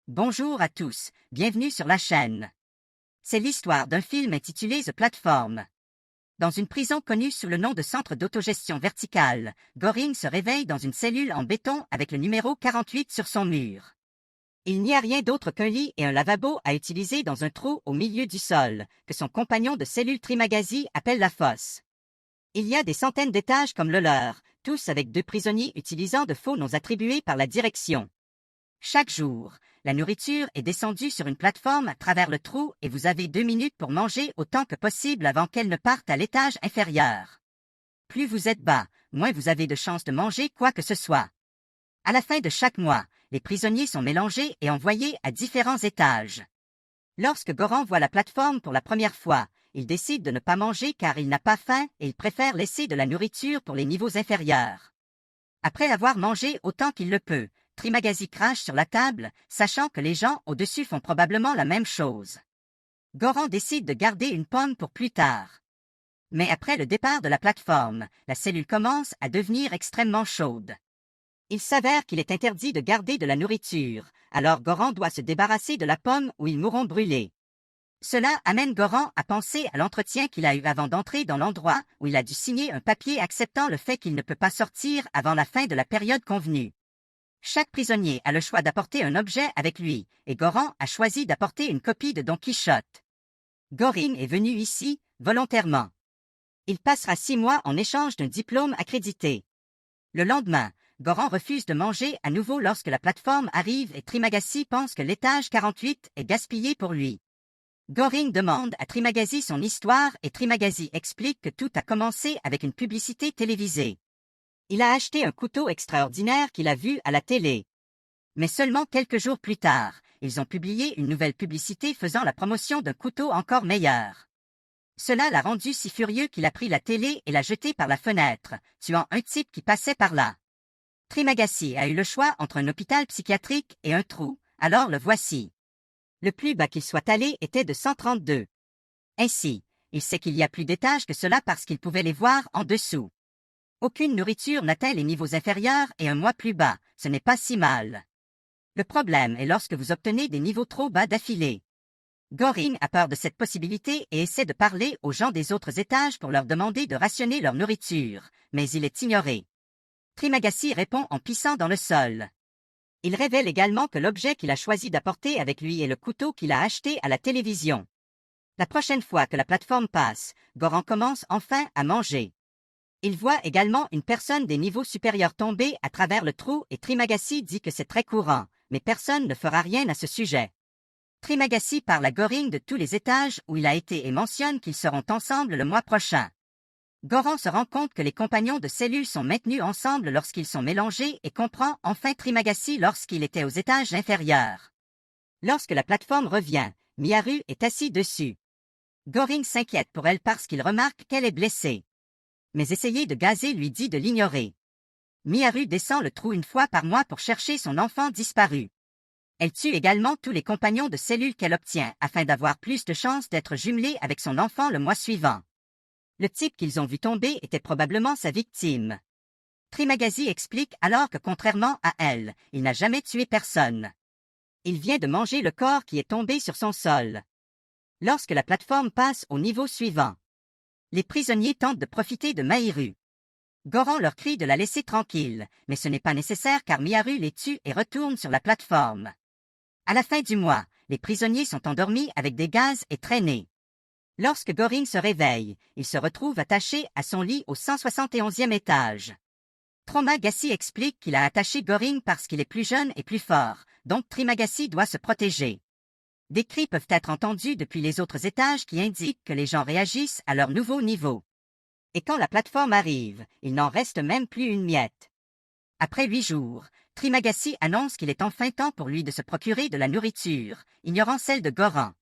Bonjour à tous, bienvenue sur la chaîne. C'est l'histoire d'un film intitulé The Platform. Dans une prison connue sous le nom de Centre d'autogestion verticale, Goring se réveille dans une cellule en béton avec le numéro 48 sur son mur. Il n'y a rien d'autre qu'un lit et un lavabo à utiliser dans un trou au milieu du sol, que son compagnon de cellule Trimagasi appelle la fosse. Il y a des centaines d'étages comme le leur, tous avec 2 prisonniers utilisant de faux noms attribués par la direction. Chaque jour, la nourriture est descendue sur une plateforme à travers le trou et vous avez 2 minutes pour manger autant que possible avant qu'elle ne parte à l'étage inférieur. Plus vous êtes bas, moins vous avez de chances de manger quoi que ce soit. À la fin de chaque mois, les prisonniers sont mélangés et envoyés à différents étages. Lorsque Goran voit la plateforme pour la première fois, il décide de ne pas manger car il n'a pas faim et il préfère laisser de la nourriture pour les niveaux inférieurs. Après avoir mangé autant qu'il le peut, Trimagasi crache sur la table, sachant que les gens au-dessus font probablement la même chose. Goran décide de garder une pomme pour plus tard. Mais après le départ de la plateforme, la cellule commence à devenir extrêmement chaude. Il s'avère qu'il est interdit de garder de la nourriture, alors Goran doit se débarrasser de la pomme ou ils mourront brûlés. Cela amène Goran à penser à l'entretien qu'il a eu avant d'entrer dans l'endroit où il a dû signer un papier acceptant le fait qu'il ne peut pas sortir avant la fin de la période convenue. Chaque prisonnier a le choix d'apporter un objet avec lui, et Goran a choisi d'apporter une copie de Don Quichotte. Goring est venu ici, volontairement. Il passera 6 mois en échange d'un diplôme accrédité. Le lendemain, Goran refuse de manger à nouveau lorsque la plateforme arrive et Trimagasi pense que l'étage 48 est gaspillé pour lui. Goring demande à Trimagasi son histoire et Trimagasi explique que tout a commencé avec une publicité télévisée. Il a acheté un couteau extraordinaire qu'il a vu à la télé. Mais seulement quelques jours plus tard, ils ont publié une nouvelle publicité faisant la promotion d'un couteau encore meilleur. Cela l'a rendu si furieux qu'il a pris la télé et l'a jetée par la fenêtre, tuant un type qui passait par là. Trimagasi a eu le choix entre un hôpital psychiatrique et un trou, alors le voici. Le plus bas qu'il soit allé était de 132. Ainsi, il sait qu'il y a plus d'étages que cela parce qu'il pouvait les voir en dessous. Aucune nourriture n'atteint les niveaux inférieurs et un mois plus bas, ce n'est pas si mal. Le problème est lorsque vous obtenez des niveaux trop bas d'affilée. Goring a peur de cette possibilité et essaie de parler aux gens des autres étages pour leur demander de rationner leur nourriture, mais il est ignoré. Trimagasi répond en pissant dans le sol. Il révèle également que l'objet qu'il a choisi d'apporter avec lui est le couteau qu'il a acheté à la télévision. La prochaine fois que la plateforme passe, Goran commence enfin à manger. Il voit également une personne des niveaux supérieurs tomber à travers le trou et Trimagasi dit que c'est très courant, mais personne ne fera rien à ce sujet. Trimagasi parle à Goring de tous les étages où il a été et mentionne qu'ils seront ensemble le mois prochain. Goran se rend compte que les compagnons de cellule sont maintenus ensemble lorsqu'ils sont mélangés et comprend enfin Trimagasi lorsqu'il était aux étages inférieurs. Lorsque la plateforme revient, Miharu est assis dessus. Goring s'inquiète pour elle parce qu'il remarque qu'elle est blessée. Mais essayer de gazer lui dit de l'ignorer. Miharu descend le trou une fois par mois pour chercher son enfant disparu. Elle tue également tous les compagnons de cellule qu'elle obtient afin d'avoir plus de chances d'être jumelée avec son enfant le mois suivant. Le type qu'ils ont vu tomber était probablement sa victime. Trimagasi explique alors que contrairement à elle, il n'a jamais tué personne. Il vient de manger le corps qui est tombé sur son sol. Lorsque la plateforme passe au niveau suivant, les prisonniers tentent de profiter de Miharu. Goran leur crie de la laisser tranquille, mais ce n'est pas nécessaire car Miharu les tue et retourne sur la plateforme. À la fin du mois, les prisonniers sont endormis avec des gaz et traînés. Lorsque Goring se réveille, il se retrouve attaché à son lit au 171e étage. Trimagasi explique qu'il a attaché Goring parce qu'il est plus jeune et plus fort, donc Trimagasi doit se protéger. Des cris peuvent être entendus depuis les autres étages qui indiquent que les gens réagissent à leur nouveau niveau. Et quand la plateforme arrive, il n'en reste même plus une miette. Après 8 jours, Trimagasi annonce qu'il est enfin temps pour lui de se procurer de la nourriture, ignorant celle de Goran.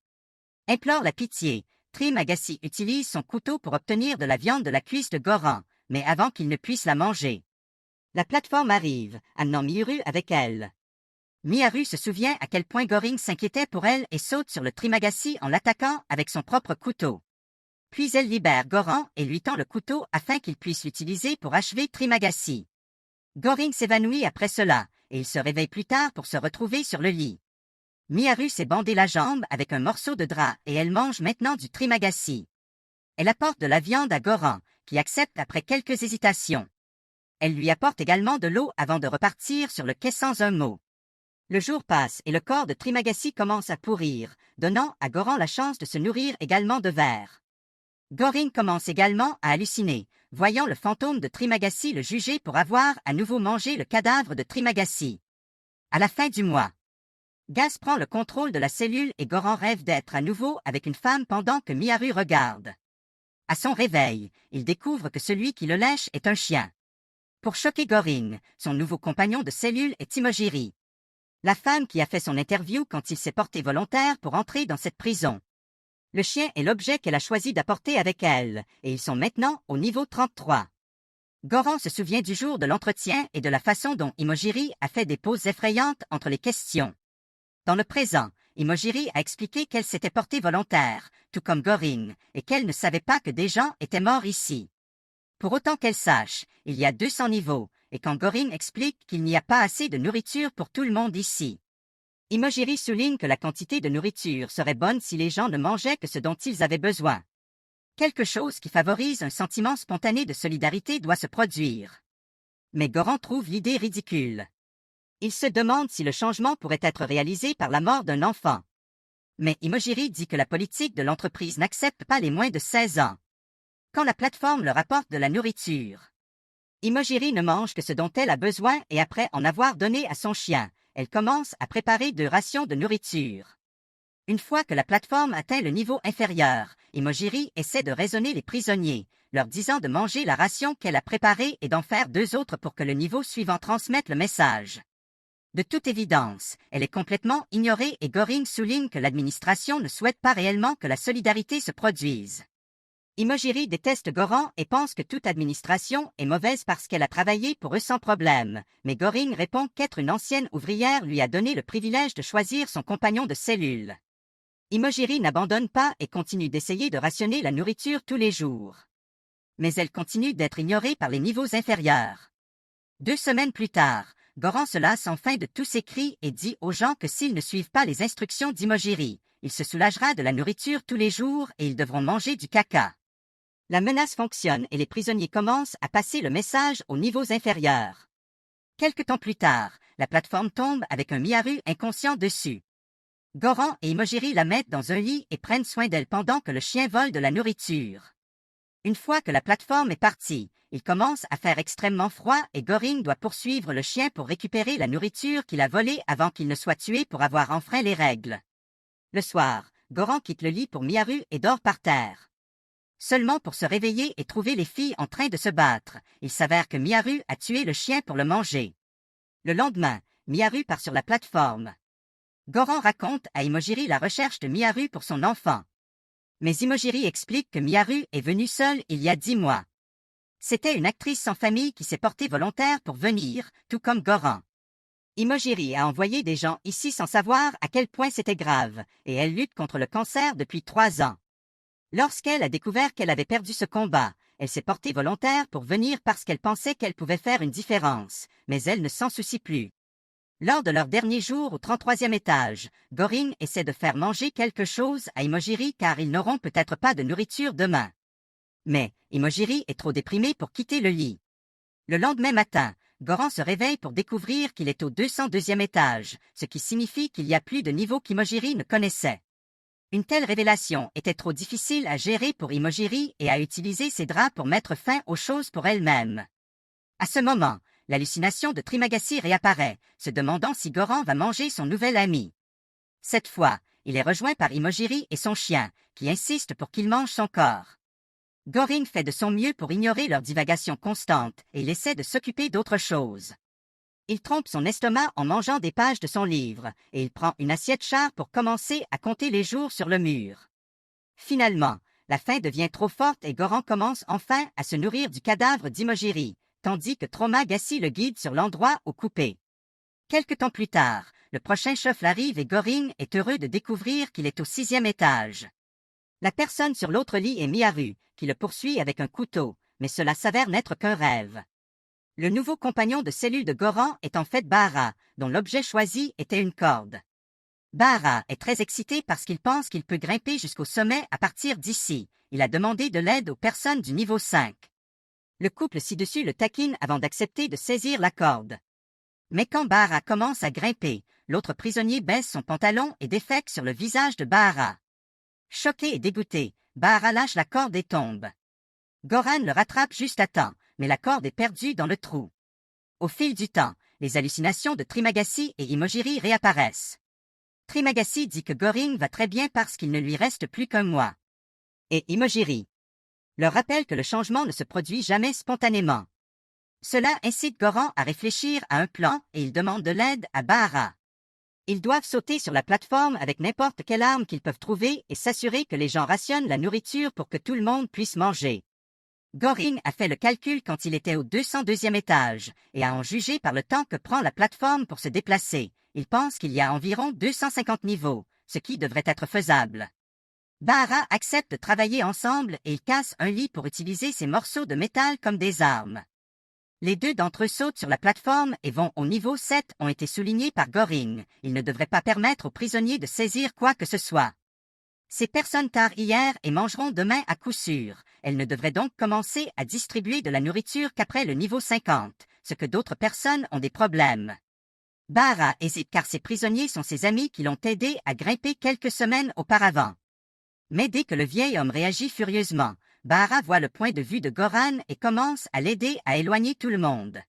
Implore la pitié, Trimagasi utilise son couteau pour obtenir de la viande de la cuisse de Goran, mais avant qu'il ne puisse la manger. La plateforme arrive, amenant Miharu avec elle. Miharu se souvient à quel point Goring s'inquiétait pour elle et saute sur le Trimagasi en l'attaquant avec son propre couteau. Puis elle libère Goran et lui tend le couteau afin qu'il puisse l'utiliser pour achever Trimagasi. Goring s'évanouit après cela, et il se réveille plus tard pour se retrouver sur le lit. Miharu s'est bandé la jambe avec un morceau de drap et elle mange maintenant du trimagasi. Elle apporte de la viande à Goran, qui accepte après quelques hésitations. Elle lui apporte également de l'eau avant de repartir sur le quai sans un mot. Le jour passe et le corps de Trimagasi commence à pourrir, donnant à Goran la chance de se nourrir également de vers. Goring commence également à halluciner, voyant le fantôme de Trimagasi le juger pour avoir à nouveau mangé le cadavre de Trimagasi. À la fin du mois, Gaz prend le contrôle de la cellule et Goran rêve d'être à nouveau avec une femme pendant que Miharu regarde. À son réveil, il découvre que celui qui le lèche est un chien. Pour choquer Goring, son nouveau compagnon de cellule est Imogiri, la femme qui a fait son interview quand il s'est porté volontaire pour entrer dans cette prison. Le chien est l'objet qu'elle a choisi d'apporter avec elle, et ils sont maintenant au niveau 33. Goran se souvient du jour de l'entretien et de la façon dont Imogiri a fait des pauses effrayantes entre les questions. Dans le présent, Imogiri a expliqué qu'elle s'était portée volontaire, tout comme Goring, et qu'elle ne savait pas que des gens étaient morts ici. Pour autant qu'elle sache, il y a 200 niveaux, et quand Goring explique qu'il n'y a pas assez de nourriture pour tout le monde ici. Imogiri souligne que la quantité de nourriture serait bonne si les gens ne mangeaient que ce dont ils avaient besoin. Quelque chose qui favorise un sentiment spontané de solidarité doit se produire. Mais Goran trouve l'idée ridicule. Il se demande si le changement pourrait être réalisé par la mort d'un enfant. Mais Imogiri dit que la politique de l'entreprise n'accepte pas les moins de 16 ans. Quand la plateforme leur apporte de la nourriture, Imogiri ne mange que ce dont elle a besoin et après en avoir donné à son chien, elle commence à préparer 2 rations de nourriture. Une fois que la plateforme atteint le niveau inférieur, Imogiri essaie de raisonner les prisonniers, leur disant de manger la ration qu'elle a préparée et d'en faire 2 autres pour que le niveau suivant transmette le message. De toute évidence, elle est complètement ignorée et Goring souligne que l'administration ne souhaite pas réellement que la solidarité se produise. Imogiri déteste Goran et pense que toute administration est mauvaise parce qu'elle a travaillé pour eux sans problème, mais Goring répond qu'être une ancienne ouvrière lui a donné le privilège de choisir son compagnon de cellule. Imogiri n'abandonne pas et continue d'essayer de rationner la nourriture tous les jours. Mais elle continue d'être ignorée par les niveaux inférieurs. 2 semaines plus tard, Goran se lasse enfin de tous ses cris et dit aux gens que s'ils ne suivent pas les instructions d'Imogiri, il se soulagera de la nourriture tous les jours et ils devront manger du caca. La menace fonctionne et les prisonniers commencent à passer le message aux niveaux inférieurs. Quelque temps plus tard, la plateforme tombe avec un Miharu inconscient dessus. Goran et Imogiri la mettent dans un lit et prennent soin d'elle pendant que le chien vole de la nourriture. Une fois que la plateforme est partie, il commence à faire extrêmement froid et Goring doit poursuivre le chien pour récupérer la nourriture qu'il a volée avant qu'il ne soit tué pour avoir enfreint les règles. Le soir, Goran quitte le lit pour Miharu et dort par terre. Seulement pour se réveiller et trouver les filles en train de se battre, il s'avère que Miharu a tué le chien pour le manger. Le lendemain, Miharu part sur la plateforme. Goran raconte à Imogiri la recherche de Miharu pour son enfant. Mais Imogiri explique que Miharu est venue seule il y a 10 mois. C'était une actrice sans famille qui s'est portée volontaire pour venir, tout comme Goran. Imogiri a envoyé des gens ici sans savoir à quel point c'était grave, et elle lutte contre le cancer depuis 3 ans. Lorsqu'elle a découvert qu'elle avait perdu ce combat, elle s'est portée volontaire pour venir parce qu'elle pensait qu'elle pouvait faire une différence, mais elle ne s'en soucie plus. Lors de leur dernier jour au 33e étage, Goring essaie de faire manger quelque chose à Imogiri car ils n'auront peut-être pas de nourriture demain. Mais Imogiri est trop déprimé pour quitter le lit. Le lendemain matin, Goran se réveille pour découvrir qu'il est au 202e étage, ce qui signifie qu'il y a plus de niveaux qu'Imogiri ne connaissait. Une telle révélation était trop difficile à gérer pour Imogiri et a utilisé ses draps pour mettre fin aux choses pour elle-même. À ce moment, l'hallucination de Trimagasi réapparaît, se demandant si Goran va manger son nouvel ami. Cette fois, il est rejoint par Imogiri et son chien, qui insistent pour qu'il mange son corps. Goring fait de son mieux pour ignorer leurs divagations constantes et il essaie de s'occuper d'autre chose. Il trompe son estomac en mangeant des pages de son livre, et il prend une assiette char pour commencer à compter les jours sur le mur. Finalement, la faim devient trop forte et Goran commence enfin à se nourrir du cadavre d'Imogiri, tandis que Trimagasi le guide sur l'endroit où couper. Quelque temps plus tard, le prochain chef arrive et Goring est heureux de découvrir qu'il est au 6e étage. La personne sur l'autre lit est Miharu, qui le poursuit avec un couteau, mais cela s'avère n'être qu'un rêve. Le nouveau compagnon de cellule de Goran est en fait Bahara, dont l'objet choisi était une corde. Bahara est très excité parce qu'il pense qu'il peut grimper jusqu'au sommet à partir d'ici. Il a demandé de l'aide aux personnes du niveau 5. Le couple ci-dessus le taquine avant d'accepter de saisir la corde. Mais quand Bahara commence à grimper, l'autre prisonnier baisse son pantalon et défèque sur le visage de Bahara. Choqué et dégoûté, Bahara lâche la corde et tombe. Goran le rattrape juste à temps, mais la corde est perdue dans le trou. Au fil du temps, les hallucinations de Trimagasi et Imogiri réapparaissent. Trimagasi dit que Goring va très bien parce qu'il ne lui reste plus qu'un mois. Et Imogiri leur rappelle que le changement ne se produit jamais spontanément. Cela incite Goran à réfléchir à un plan et il demande de l'aide à Bahara. Ils doivent sauter sur la plateforme avec n'importe quelle arme qu'ils peuvent trouver et s'assurer que les gens rationnent la nourriture pour que tout le monde puisse manger. Goring a fait le calcul quand il était au 202e étage, et à en juger par le temps que prend la plateforme pour se déplacer, il pense qu'il y a environ 250 niveaux, ce qui devrait être faisable. Bahara accepte de travailler ensemble et ils cassent un lit pour utiliser ces morceaux de métal comme des armes. Les deux d'entre eux sautent sur la plateforme et vont au niveau 7 ont été soulignés par Goring. Ils ne devraient pas permettre aux prisonniers de saisir quoi que ce soit. Ces personnes tardent hier et mangeront demain à coup sûr. Elles ne devraient donc commencer à distribuer de la nourriture qu'après le niveau 50, ce que d'autres personnes ont des problèmes. Bahara hésite car ces prisonniers sont ses amis qui l'ont aidé à grimper quelques semaines auparavant. Mais dès que le vieil homme réagit furieusement, Bahara voit le point de vue de Goran et commence à l'aider à éloigner tout le monde.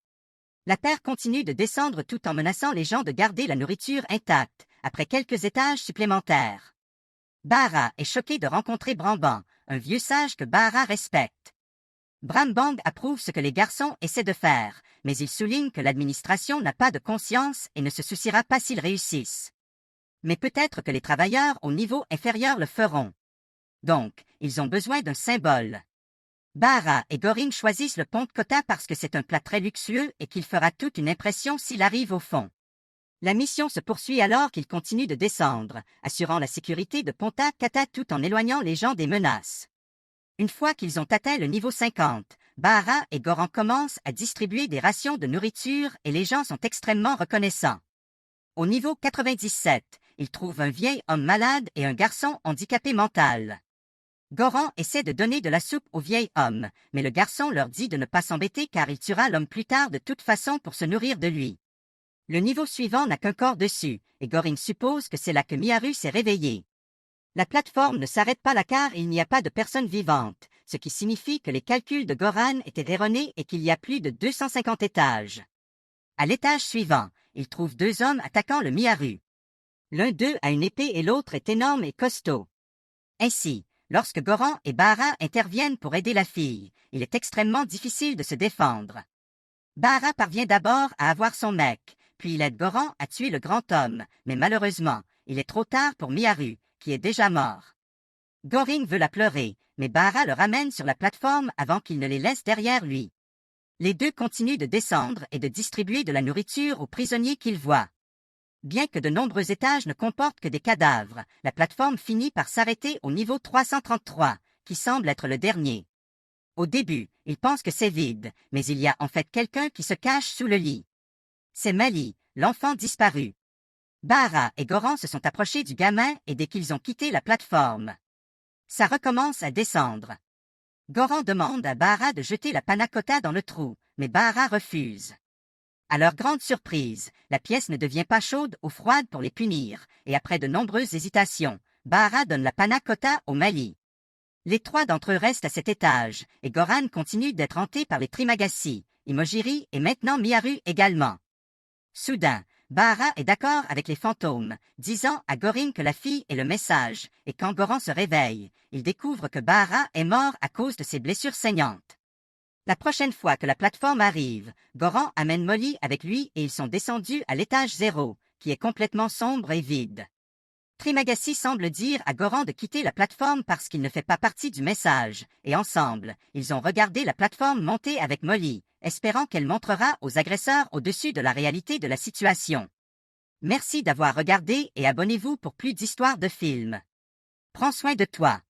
La paire continue de descendre tout en menaçant les gens de garder la nourriture intacte, après quelques étages supplémentaires. Bahara est choqué de rencontrer Bramban, un vieux sage que Bahara respecte. Brambang approuve ce que les garçons essaient de faire, mais il souligne que l'administration n'a pas de conscience et ne se souciera pas s'ils réussissent. Mais peut-être que les travailleurs au niveau inférieur le feront. Donc, ils ont besoin d'un symbole. Bahara et Goring choisissent le pont de Kota parce que c'est un plat très luxueux et qu'il fera toute une impression s'il arrive au fond. La mission se poursuit alors qu'ils continuent de descendre, assurant la sécurité de Ponta Kata tout en éloignant les gens des menaces. Une fois qu'ils ont atteint le niveau 50, Bahara et Goran commencent à distribuer des rations de nourriture et les gens sont extrêmement reconnaissants. Au niveau 97, ils trouvent un vieil homme malade et un garçon handicapé mental. Goran essaie de donner de la soupe au vieil homme, mais le garçon leur dit de ne pas s'embêter car il tuera l'homme plus tard de toute façon pour se nourrir de lui. Le niveau suivant n'a qu'un corps dessus, et Goring suppose que c'est là que Miharu s'est réveillé. La plateforme ne s'arrête pas là car il n'y a pas de personnes vivantes, ce qui signifie que les calculs de Goran étaient erronés et qu'il y a plus de 250 étages. À l'étage suivant, il trouve deux hommes attaquant le Miharu. L'un d'eux a une épée et l'autre est énorme et costaud. Ainsi, lorsque Goran et Bahara interviennent pour aider la fille, il est extrêmement difficile de se défendre. Bahara parvient d'abord à avoir son mec, puis il aide Goran à tuer le grand homme, mais malheureusement, il est trop tard pour Miharu, qui est déjà mort. Goring veut la pleurer, mais Bahara le ramène sur la plateforme avant qu'il ne les laisse derrière lui. Les deux continuent de descendre et de distribuer de la nourriture aux prisonniers qu'ils voient. Bien que de nombreux étages ne comportent que des cadavres, la plateforme finit par s'arrêter au niveau 333, qui semble être le dernier. Au début, ils pensent que c'est vide, mais il y a en fait quelqu'un qui se cache sous le lit. C'est Mali, l'enfant disparu. Bahara et Goran se sont approchés du gamin et dès qu'ils ont quitté la plateforme, ça recommence à descendre. Goran demande à Bahara de jeter la panna cotta dans le trou, mais Bahara refuse. À leur grande surprise, la pièce ne devient pas chaude ou froide pour les punir, et après de nombreuses hésitations, Bahara donne la panna cotta au Mali. Les trois d'entre eux restent à cet étage, et Goran continue d'être hanté par les Trimagasi, Imogiri et maintenant Miharu également. Soudain, Bahara est d'accord avec les fantômes, disant à Goring que la fille est le message, et quand Goran se réveille, il découvre que Bahara est mort à cause de ses blessures saignantes. La prochaine fois que la plateforme arrive, Goran amène Molly avec lui et ils sont descendus à l'étage 0, qui est complètement sombre et vide. Trimagasi semble dire à Goran de quitter la plateforme parce qu'il ne fait pas partie du message, et ensemble, ils ont regardé la plateforme monter avec Molly, espérant qu'elle montrera aux agresseurs au-dessus de la réalité de la situation. Merci d'avoir regardé et abonnez-vous pour plus d'histoires de films. Prends soin de toi.